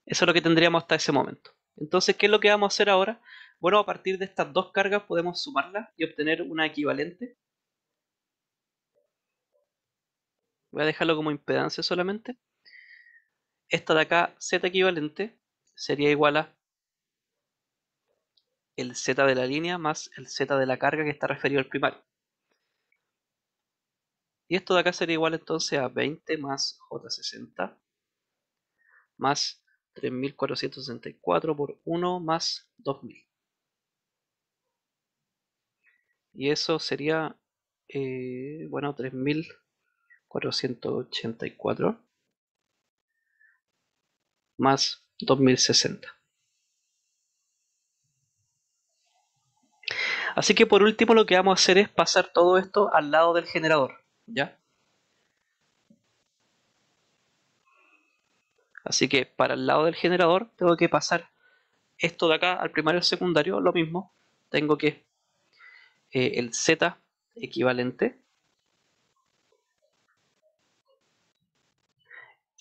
Eso es lo que tendríamos hasta ese momento. Entonces, ¿qué es lo que vamos a hacer ahora? Bueno, a partir de estas dos cargas podemos sumarlas y obtener una equivalente. Voy a dejarlo como impedancia solamente. Esta de acá, Z equivalente, sería igual a el Z de la línea más el Z de la carga que está referido al primario. Y esto de acá sería igual entonces a 20 más J60 más 3464 por 1 más 2000. Y eso sería, bueno, 3484 más 2060. Así que por último lo que vamos a hacer es pasar todo esto al lado del generador, ¿ya? Así que para el lado del generador tengo que pasar esto de acá al primario y al secundario, lo mismo. Tengo que el Z equivalente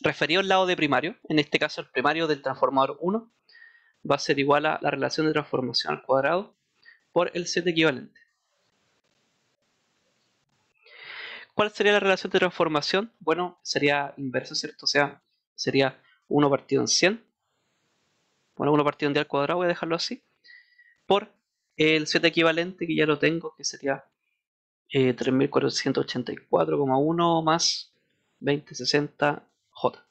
referido al lado de primario, en este caso el primario del transformador 1, va a ser igual a la relación de transformación al cuadrado por el Z equivalente. ¿Cuál sería la relación de transformación? Bueno, sería inverso, ¿cierto? O sea, sería 1 partido en 100. Bueno, 1 partido en d al cuadrado, voy a dejarlo así. Por el Z equivalente, que ya lo tengo, que sería 3484,1 más 2060J.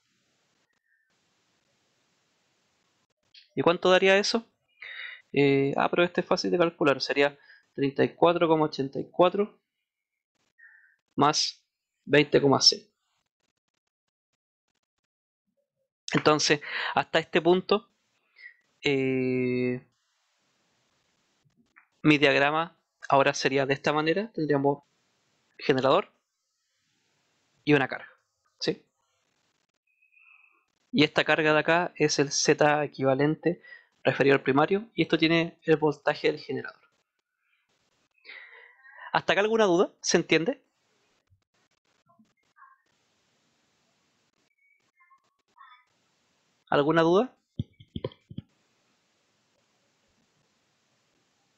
¿Y cuánto daría eso? Pero este es fácil de calcular. Sería 34,84 más 20,6. Entonces, hasta este punto, eh, mi diagrama ahora sería de esta manera. Tendríamos generador y una carga, ¿sí? Y esta carga de acá es el Z equivalente referido al primario, y esto tiene el voltaje del generador. ¿Hasta acá alguna duda? ¿Se entiende? ¿Alguna duda?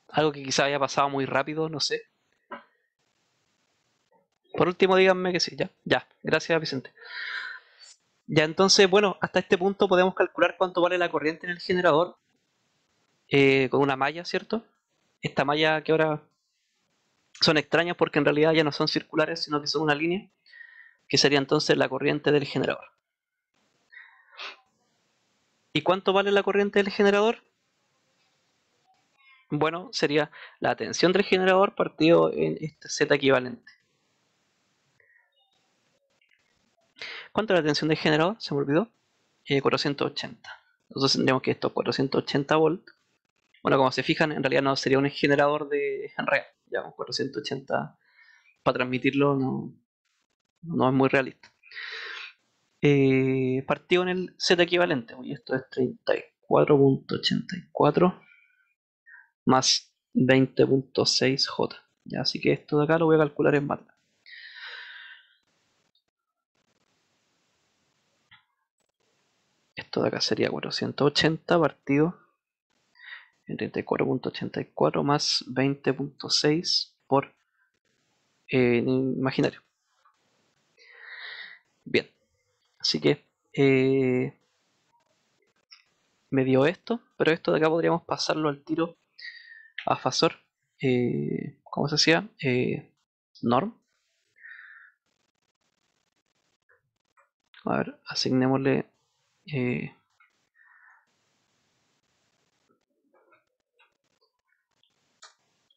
Algo que quizá haya pasado muy rápido, no sé. Por último, díganme que sí, ya. Ya, gracias Vicente. Ya, entonces, bueno, hasta este punto podemos calcular cuánto vale la corriente en el generador con una malla, ¿cierto? Esta malla que ahora son extrañas porque en realidad ya no son circulares, sino que son una línea, que sería entonces la corriente del generador. ¿Y cuánto vale la corriente del generador? Bueno, sería la tensión del generador partido en este Z equivalente. ¿Cuánto es la tensión del generador? Se me olvidó. 480. Entonces tendríamos que estos 480 volts. Bueno, como se fijan, en realidad no sería un generador de real. Ya, 480 para transmitirlo no es muy realista. Partido en el Z equivalente, y esto es 34,84 más 20,6J. Ya, así que esto de acá lo voy a calcular en MATLAB. Esto de acá sería 480 partido en 34,84 más 20,6 por imaginario. Bien, así que me dio esto, pero esto de acá podríamos pasarlo al tiro a Fasor. ¿Cómo se hacía? Norm. A ver, asignémosle. eh,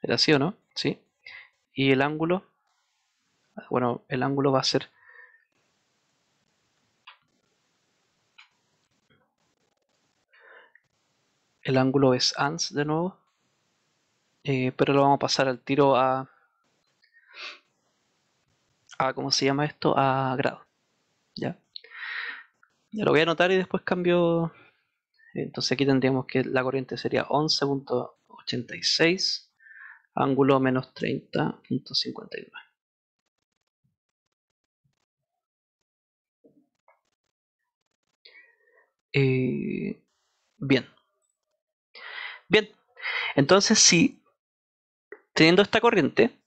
¿Era así o no? Sí. Y el ángulo. Bueno, el ángulo va a ser. El ángulo es ANS de nuevo. Pero lo vamos a pasar al tiro a ¿cómo se llama esto? A grado. ¿Ya? Ya lo voy a anotar y después cambio. Entonces aquí tendríamos que la corriente sería 11,86, ángulo menos 30,59. Bien, bien. Entonces, si teniendo esta corriente,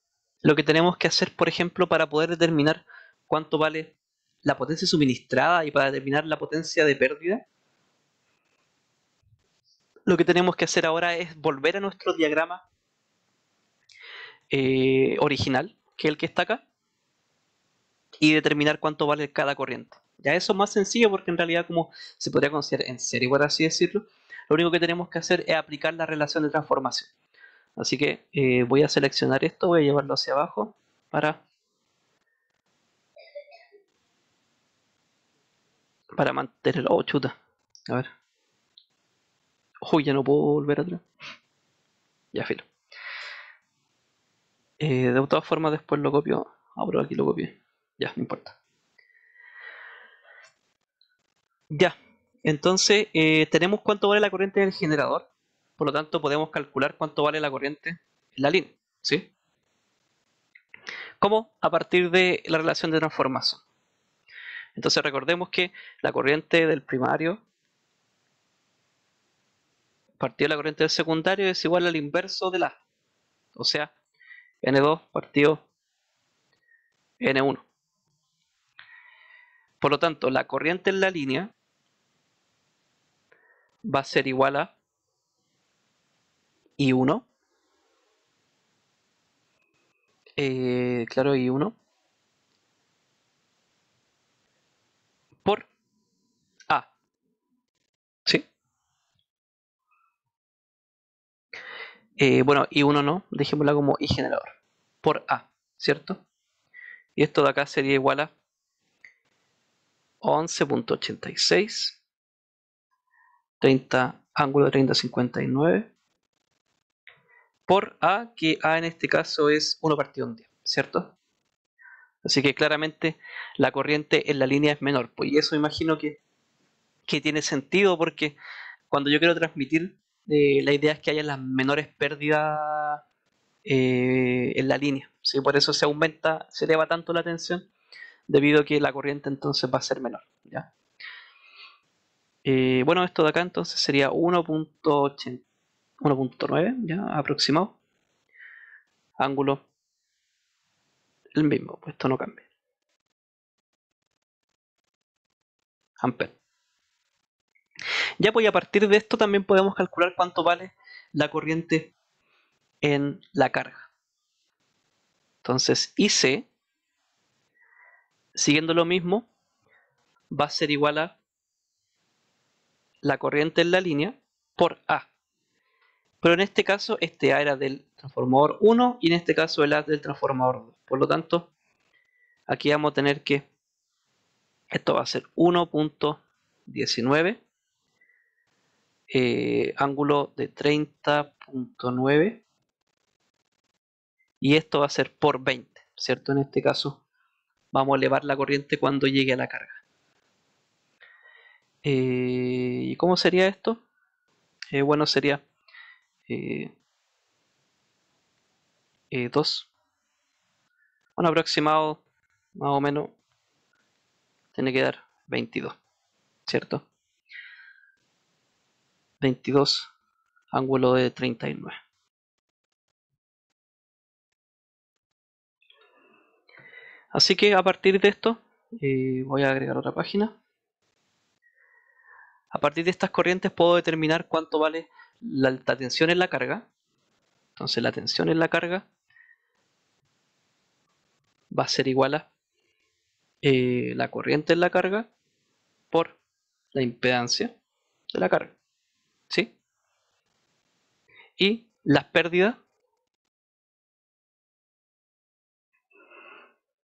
lo que tenemos que hacer, por ejemplo, para poder determinar cuánto vale la potencia suministrada y para determinar la potencia de pérdida, lo que tenemos que hacer ahora es volver a nuestro diagrama original, que es el que está acá, y determinar cuánto vale cada corriente. Ya eso es más sencillo porque en realidad como se podría considerar en serie, por así decirlo, lo único que tenemos que hacer es aplicar la relación de transformación. Así que voy a seleccionar esto, voy a llevarlo hacia abajo para mantenerlo. Oh, chuta. A ver. Uy, ya no puedo volver atrás. Ya, filo. De todas formas, después lo copio. Ah, pero aquí lo copié. Ya, no importa. Ya. Entonces, tenemos cuánto vale la corriente del generador. Por lo tanto, podemos calcular cuánto vale la corriente en la línea. ¿Sí? ¿Cómo? A partir de la relación de transformación. Entonces, recordemos que la corriente del primario partido de la corriente del secundario es igual al inverso de la. O sea, N2 partido N1. Por lo tanto, la corriente en la línea va a ser igual a I1, claro, I1 por A, ¿sí? Bueno, I1 no, dejémosla como I generador, por A, ¿cierto? Y esto de acá sería igual a 11.86, 30, ángulo de 30,59, por A, que A en este caso es 1 partido en 10, ¿cierto? Así que claramente la corriente en la línea es menor, pues, y eso imagino que tiene sentido porque cuando yo quiero transmitir, la idea es que haya las menores pérdidas en la línea. ¿Sí? Por eso se aumenta, se eleva tanto la tensión, debido a que la corriente entonces va a ser menor. ¿Ya? Bueno, esto de acá entonces sería 1.9, ya aproximado. Ángulo el mismo, pues esto no cambia. Amper. Ya pues a partir de esto también podemos calcular cuánto vale la corriente en la carga. Entonces IC, siguiendo lo mismo, va a ser igual a la corriente en la línea por A. Pero en este caso, este A era del transformador 1 y en este caso el A del transformador 2. Por lo tanto, aquí vamos a tener que esto va a ser 1.19, ángulo de 30.9 y esto va a ser por 20, ¿cierto? En este caso vamos a elevar la corriente cuando llegue a la carga. ¿Y cómo sería esto? Bueno, sería 2. Un aproximado, más o menos, tiene que dar 22, ¿cierto? 22, ángulo de 39. Así que a partir de esto, voy a agregar otra página. A partir de estas corrientes puedo determinar cuánto vale la tensión en la carga. Entonces la tensión en la carga va a ser igual a la corriente en la carga por la impedancia de la carga. ¿Sí? Y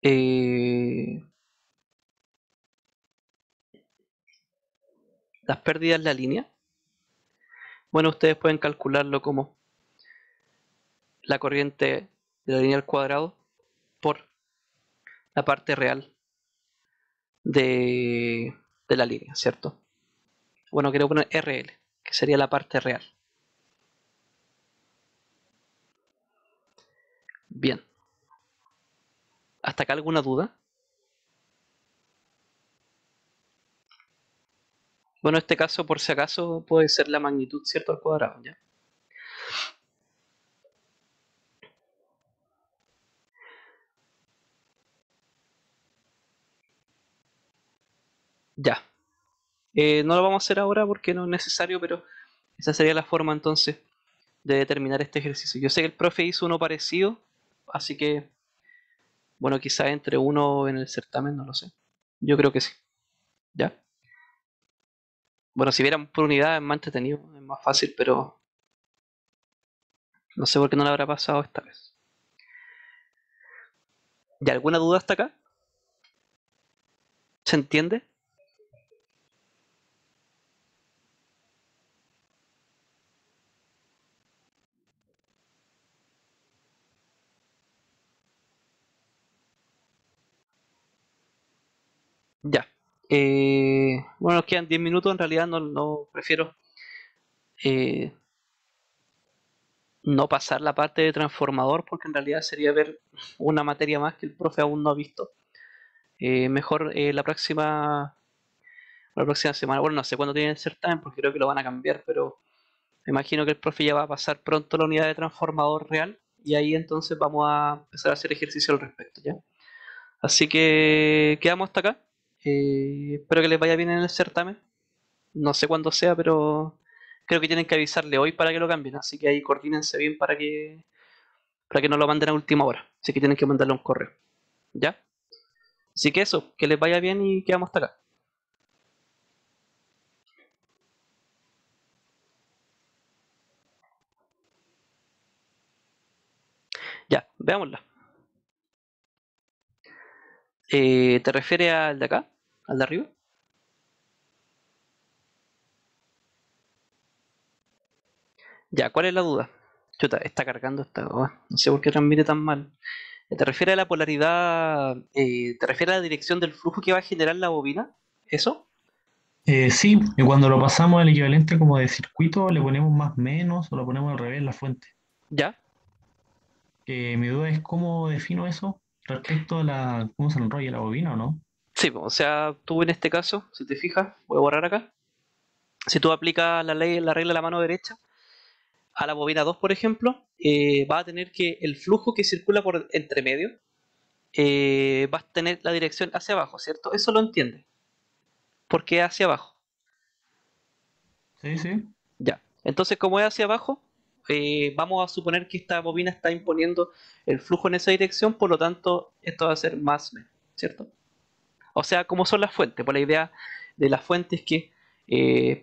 eh, las pérdidas en la línea, bueno, ustedes pueden calcularlo como la corriente de la línea al cuadrado por la parte real de la línea, ¿cierto? Bueno, quiero poner RL, que sería la parte real. Bien. ¿Hasta acá alguna duda? Bueno, en este caso, por si acaso, puede ser la magnitud, ¿cierto? Al cuadrado, ¿ya? Ya. No lo vamos a hacer ahora porque no es necesario, pero esa sería la forma entonces de determinar este ejercicio. Yo sé que el profe hizo uno parecido, así que, bueno, quizá entre uno en el certamen, no lo sé. Yo creo que sí, ¿ya? Bueno, si vieran por unidad es más entretenido, es más fácil, pero no sé por qué no le habrá pasado esta vez. ¿Ya alguna duda hasta acá? ¿Se entiende? Ya. Bueno, nos quedan 10 minutos, en realidad no prefiero eh, no pasar la parte de transformador porque en realidad sería ver una materia más que el profe aún no ha visto. Mejor la próxima semana, bueno, no sé cuándo tienen el certamen porque creo que lo van a cambiar, pero me imagino que el profe ya va a pasar pronto la unidad de transformador real y ahí entonces vamos a empezar a hacer ejercicio al respecto, ¿ya? Así que quedamos hasta acá. Espero que les vaya bien en el certamen. No sé cuándo sea, pero creo que tienen que avisarle hoy para que lo cambien, así que ahí coordínense bien para que no lo manden a última hora. Así que tienen que mandarle un correo, ¿ya? Así que eso, que les vaya bien y quedamos hasta acá. Ya, veámosla. ¿Te refieres al de acá? ¿Al de arriba? Ya, ¿cuál es la duda? Chuta, está cargando esta. No sé por qué transmite tan mal. ¿Te refieres a la polaridad? ¿Te refieres a la dirección del flujo que va a generar la bobina? ¿Eso? Sí, y cuando lo pasamos al equivalente como de circuito, le ponemos más menos o lo ponemos al revés en la fuente. Ya. Mi duda es cómo defino eso respecto a cómo se enrolla la bobina o no. Sí, o sea, tú en este caso, si te fijas, voy a borrar acá. Si tú aplicas la ley, la regla de la mano derecha a la bobina 2, por ejemplo, va a tener que el flujo que circula por entre medio va a tener la dirección hacia abajo, ¿cierto? Eso lo entiende. ¿Por qué hacia abajo? Sí, sí. Ya. Entonces, como es hacia abajo, vamos a suponer que esta bobina está imponiendo el flujo en esa dirección, por lo tanto, esto va a ser más menos, ¿cierto? O sea, como son las fuentes, por la idea de las fuentes es que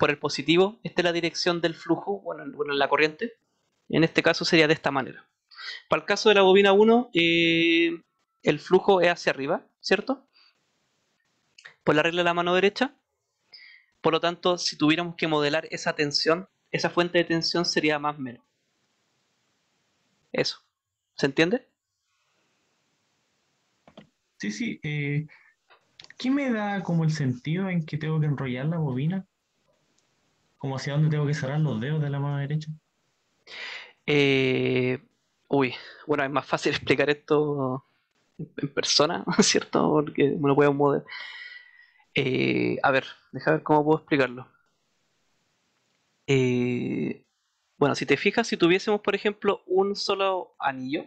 por el positivo, esta es la dirección del flujo, bueno, en la corriente, en este caso sería de esta manera. Para el caso de la bobina 1, el flujo es hacia arriba, ¿cierto? Por la regla de la mano derecha. Por lo tanto, si tuviéramos que modelar esa tensión, esa fuente de tensión sería más menos. Eso. ¿Se entiende? Sí, sí. ¿Qué me da como el sentido en que tengo que enrollar la bobina? Como hacia dónde tengo que cerrar los dedos de la mano derecha. Eh, uy, bueno, es más fácil explicar esto en persona, ¿cierto? Porque me lo puedo modelar. A ver, déjame ver cómo puedo explicarlo. Eh, bueno, si te fijas, si tuviésemos, por ejemplo, un solo anillo,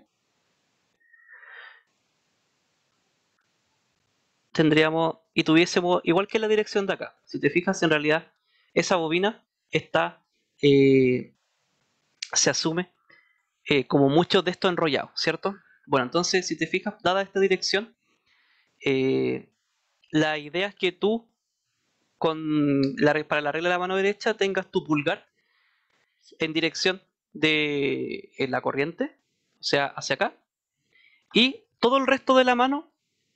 tendríamos y tuviésemos, igual que la dirección de acá, si te fijas, en realidad esa bobina está, eh, se asume como muchos de estos enrollados, ¿cierto? Bueno, entonces, si te fijas, dada esta dirección, eh, la idea es que tú, para la regla de la mano derecha, tengas tu pulgar en dirección de la corriente, o sea, hacia acá, y todo el resto de la mano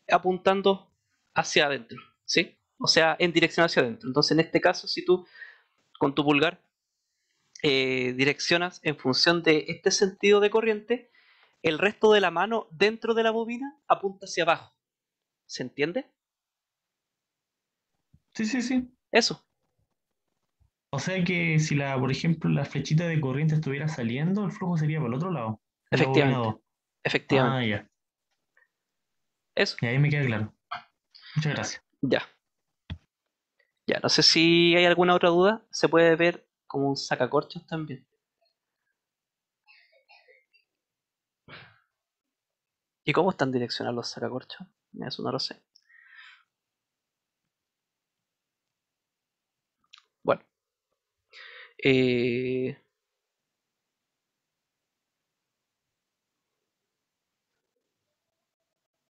apuntando hacia adentro, ¿sí? O sea, en dirección hacia adentro. Entonces, en este caso, si tú con tu pulgar direccionas en función de este sentido de corriente, el resto de la mano dentro de la bobina apunta hacia abajo. ¿Se entiende? Sí, sí, sí. Eso, O sea que si por ejemplo, la flechita de corriente estuviera saliendo, el flujo sería por el otro lado, en la bobina efectivamente, 2. Ah, efectivamente. ya. Eso, Y ahí me queda claro. Muchas gracias. ya. Ya, no sé si hay alguna otra duda. Se puede ver como un sacacorchos también. ¿Y cómo están direccionados los sacacorchos? Eso no lo sé. Bueno, eh,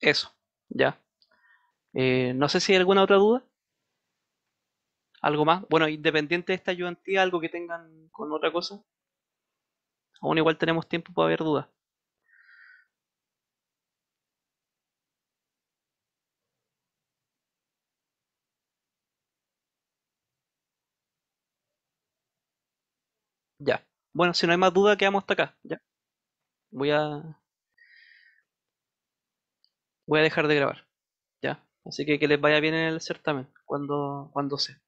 eso, ya. No sé si hay alguna otra duda, algo más. Bueno, independiente de esta ayudantía, algo que tengan con otra cosa. Aún igual tenemos tiempo para haber dudas. Ya. Bueno, si no hay más dudas, quedamos hasta acá. Ya. Voy a, voy a dejar de grabar. Ya. Así que les vaya bien en el certamen, cuando sea.